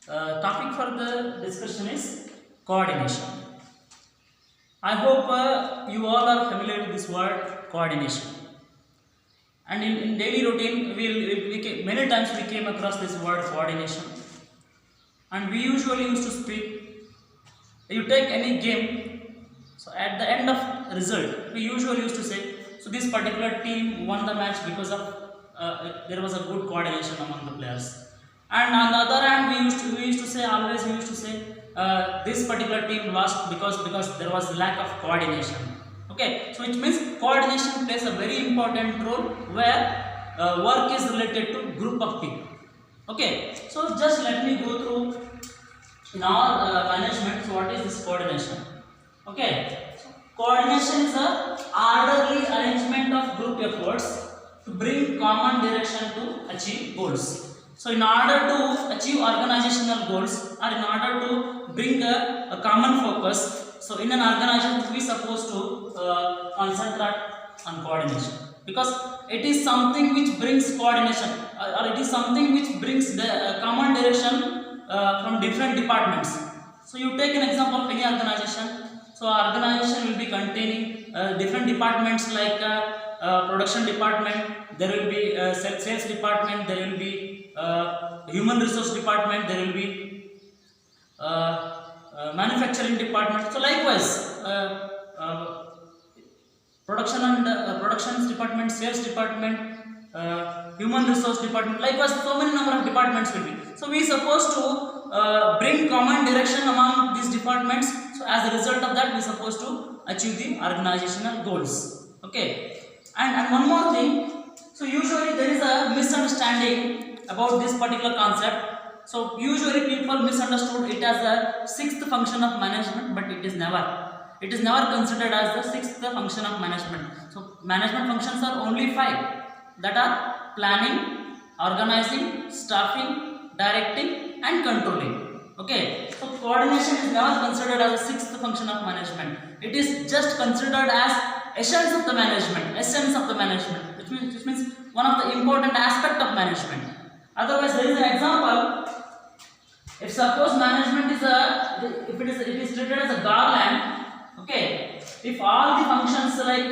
Topic for the discussion is coordination. I hope you all are familiar with this word coordination. And in daily routine, many times we came across this word coordination. And we usually used to speak. You take any game, so at the end of result, we usually used to say, so this particular team won the match because of there was a good coordination among the players. And on the other hand, we used to say this particular team lost because there was lack of coordination. Okay, so which means coordination plays a very important role where work is related to group of people. Okay, so just let me go through in our management. So what is this coordination? Okay, coordination is a orderly arrangement of group efforts to bring common direction to achieve goals. So in order to achieve organizational goals, or in order to bring a common focus, so in an organization we are supposed to concentrate on coordination, because it is something which brings coordination, or it is something which brings the common direction from different departments. So you take an example of any organization. So organization will be containing different departments like production department, there will be sales department, there will be human resource department, there will be manufacturing department. So likewise, productions department, sales department, human resource department, likewise so many number of departments will be. So we are supposed to bring common direction among these departments. So as a result of that, we are supposed to achieve the organizational goals. Okay, and one more thing. So usually there is a misunderstanding about this particular concept. So usually people misunderstood it as a sixth function of management, but it is never. It is never considered as the sixth function of management. So management functions are only 5, that are planning, organizing, staffing, directing and controlling. Okay, so coordination is never considered as a sixth function of management. It is just considered as essence of the management, which means one of the important aspect of management. Otherwise, there is an example. If suppose management is it is treated as a garland. Okay, if all the functions like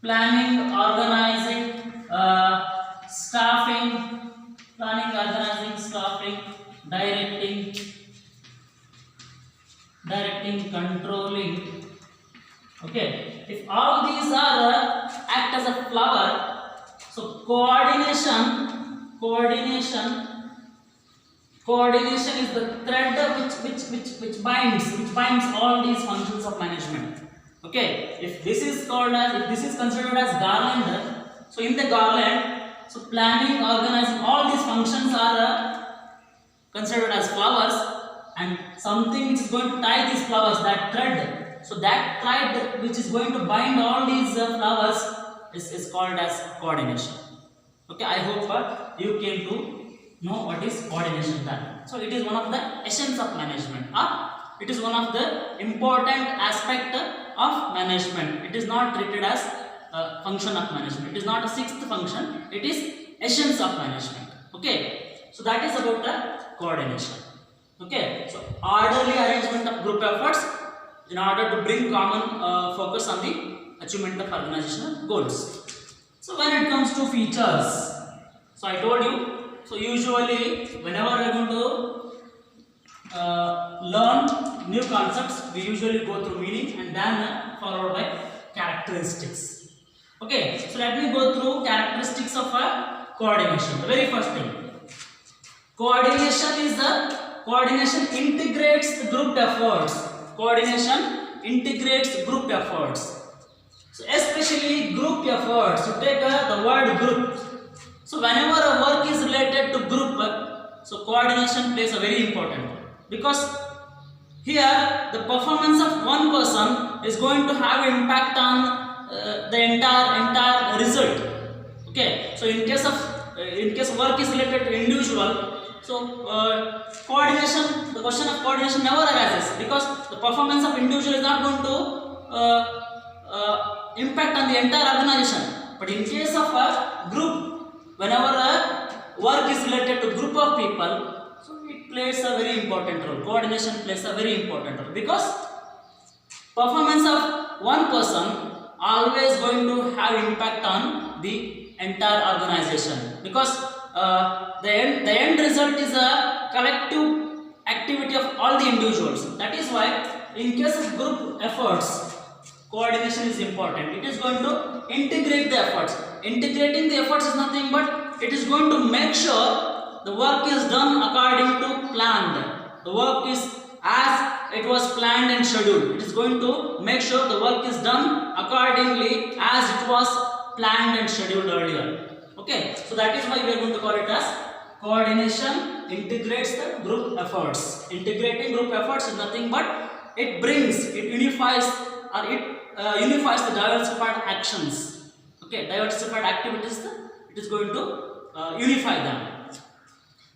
planning, organizing, staffing, directing, controlling. Okay, if all these are act as a flower, so coordination is the thread which binds all these functions of management. Okay, if this is considered as garland, so in the garland, so planning, organizing, all these functions are considered as flowers, and something which is going to tie these flowers, that thread. So that thread which is going to bind all these flowers is called as coordination. Okay, I hope you came to know what is coordination then. So it is one of the essence of management, or it is one of the important aspect of management. It is not treated as a function of management. It is not a sixth function. It is essence of management. Okay, so that is about the coordination. Okay, so orderly arrangement of group efforts in order to bring common focus on the achievement of organizational goals. So when it comes to features, so I told you, so usually whenever we are going to learn new concepts, we usually go through meaning and then followed by characteristics. Okay, so let me go through characteristics of coordination. The very first thing, coordination integrates the group efforts. Coordination integrates group efforts. So especially group efforts, you take the word group. So whenever a work is related to group, so coordination plays a very important role, because here the performance of one person is going to have impact on the entire result. Okay, so in case work is related to individual, so coordination, the question of coordination never arises, because the performance of individual is not going to impact on the entire organization. But in case of a group, whenever work is related to group of people, so it plays a very important role. Coordination plays a very important role because performance of one person always going to have impact on the entire organization, because the end result is a collective activity of all the individuals. That is why in case of group efforts, coordination is important. It is going to integrate the efforts. Integrating the efforts is nothing but it is going to make sure the work is done according to planned. The work is as it was planned and scheduled. It is going to make sure the work is done accordingly as it was planned and scheduled earlier. Okay, so that is why we are going to call it as coordination integrates the group efforts. Integrating group efforts is nothing but it unifies the diversified actions. Okay, diversified activities, it is going to unify them.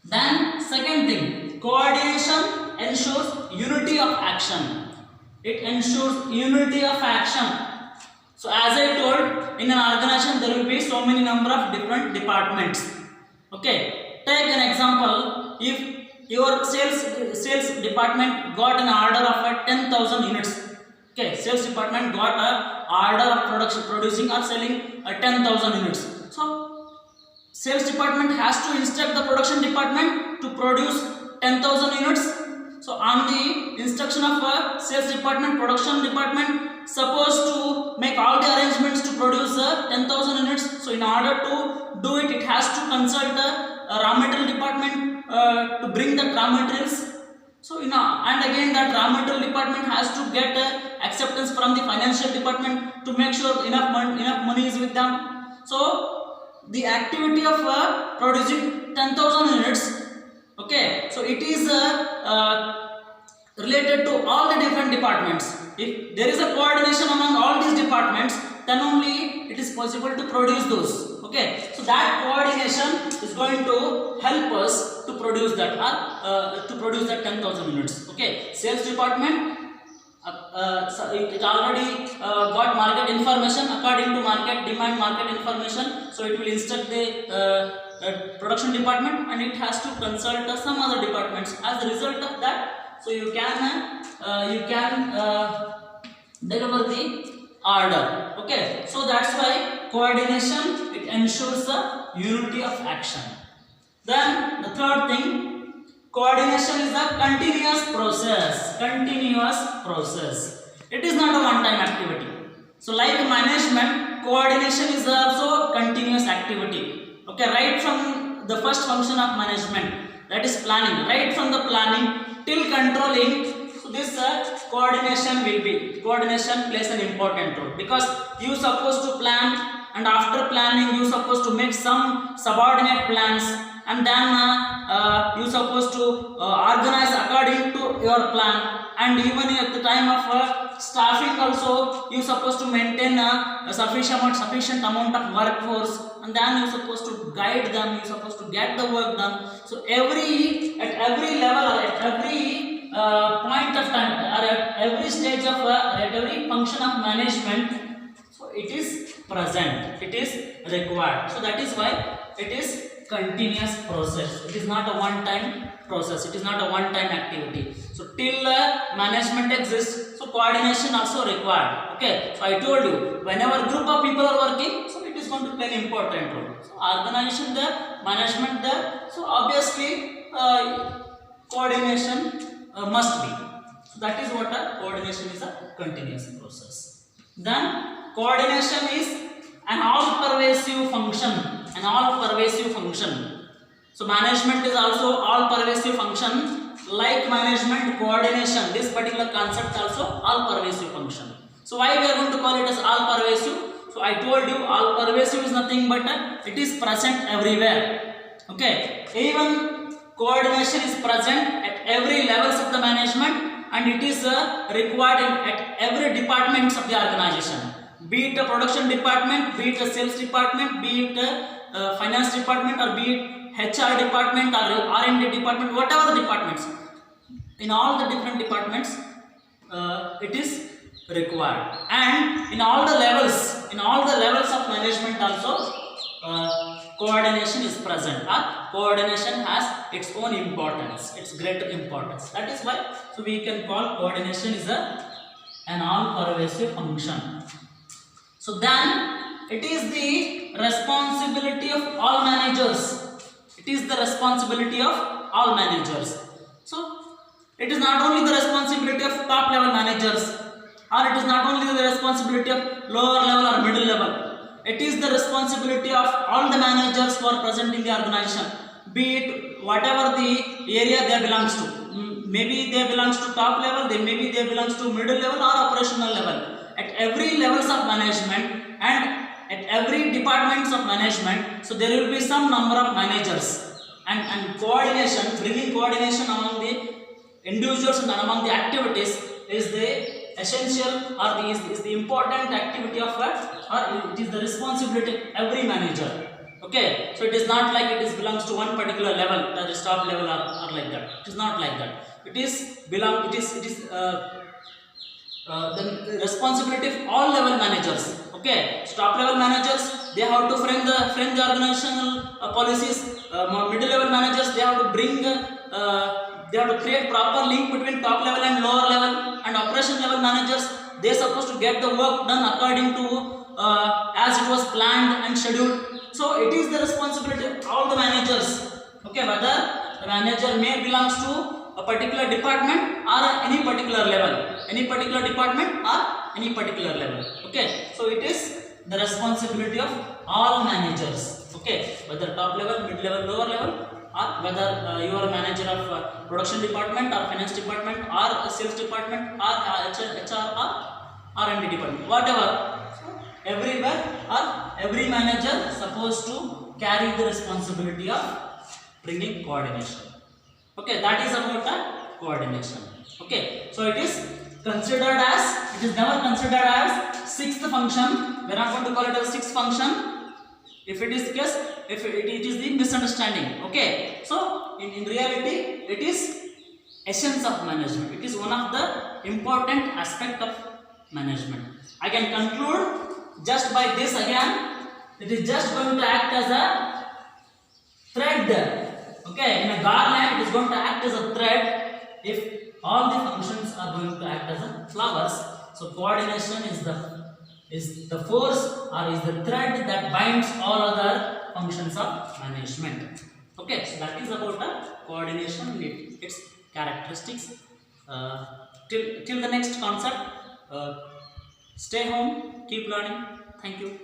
Then second thing, coordination ensures unity of action. It ensures unity of action. So as I told, in an organization there will be so many number of different departments. Okay, take an example. If your sales department got an order of 10,000 units. Okay, sales department got a order of producing or selling 10,000 units. So sales department has to instruct the production department to produce 10,000 units. So on the instruction of a sales department, production department supposed to make all the arrangements to produce 10,000 units. So in order to do it, it has to consult the raw material department to bring the raw materials. So and again that raw material department has to get acceptance from the financial department to make sure enough money is with them. So the activity of producing 10,000 units, okay, so it is related to all the different departments. If there is a coordination among all these departments, then only it is possible to produce those. Okay, so that coordination is going to help us to produce that to produce that 10,000 units. Okay, sales department it already got market information according to market demand, market information. So it will instruct the production department and it has to consult some other departments. As a result of that, so you can deliver the order. Okay, so that's why coordination, it ensures the unity of action. Then the third thing, coordination is a continuous process. It is not a one-time activity. So like management, coordination is also a continuous activity. Okay, right from the first function of management, that is planning, right from the planning till controlling. So this coordination plays an important role, because you supposed to plan, and after planning you supposed to make some subordinate plans, and then you supposed to organize according to your plan. And even at the time of staffing also, you supposed to maintain a sufficient amount of workforce, and then you supposed to guide them, you supposed to get the work done. So at every level or at every point of time or at every stage of at every function of management, so it is present, it is required. So that is why it is continuous process. It is not a one-time process, it is not a one-time activity. So till management exists, so coordination also required. Okay, so I told you, whenever group of people are working, so it is going to play an important role. So organization there, management there, so obviously coordination must be. So that is what a coordination is, a continuous process. Then coordination is an all-pervasive function. So management is also all-pervasive function. Like management, coordination, this particular concept also all-pervasive function. So why we are going to call it as all-pervasive? So I told you, all-pervasive is nothing but it is present everywhere. Okay, even coordination is present at every levels of the management, and it is required at every departments of the organization. Be it a production department, be it a sales department, be it a finance department, or be it HR department or R&D department, whatever the departments. In all the different departments, it is required, and in all the levels of management also, coordination is present, or coordination has its own importance, its greater importance. That is why, so we can call coordination is an all-pervasive function. So then it is the responsibility of all managers. It is the responsibility of all managers. So it is not only the responsibility of top level managers, or it is not only the responsibility of lower level or middle level. It is the responsibility of all the managers who are present in the organization, be it whatever the area they belongs to. Maybe they belongs to top level, maybe they belongs to middle level or operational level. At every levels of management and at every departments of management, so there will be some number of managers, and coordination, bringing coordination among the individuals and among the activities is the essential, or is the important activity of or it is the responsibility of every manager. Okay, so it is not like it is belongs to one particular level, that is top level or like that. It is not like that. It is the responsibility of all level managers. Okay, so top level managers, they have to frame the organizational policies. Middle level managers, they have to bring they have to create proper link between top level and lower level, and operation level managers, they are supposed to get the work done according to as it was planned and scheduled. So it is the responsibility of all the managers. Okay, whether the manager may belongs to a particular department or any particular level, any particular department or any particular level. Okay, so it is the responsibility of all managers. Okay, whether top level, mid level, lower level, or whether you are a manager of production department or finance department or sales department or HR or R&D department, whatever. So everywhere or every manager supposed to carry the responsibility of bringing coordination. Okay, that is about the coordination. Okay, so it is considered as, it is never considered as sixth function. We are not going to call it as sixth function. If it is the case, if it is the misunderstanding. Okay, so in reality, it is essence of management. It is one of the important aspect of management. I can conclude just by this again. It is just going to act as a thread. Okay, in a garland, it is going to act as a thread if all the functions are going to act as a flowers. So coordination is the force or is the thread that binds all other functions of management. Okay, so that is about the coordination and its characteristics. Till the next concept, stay home, keep learning. Thank you.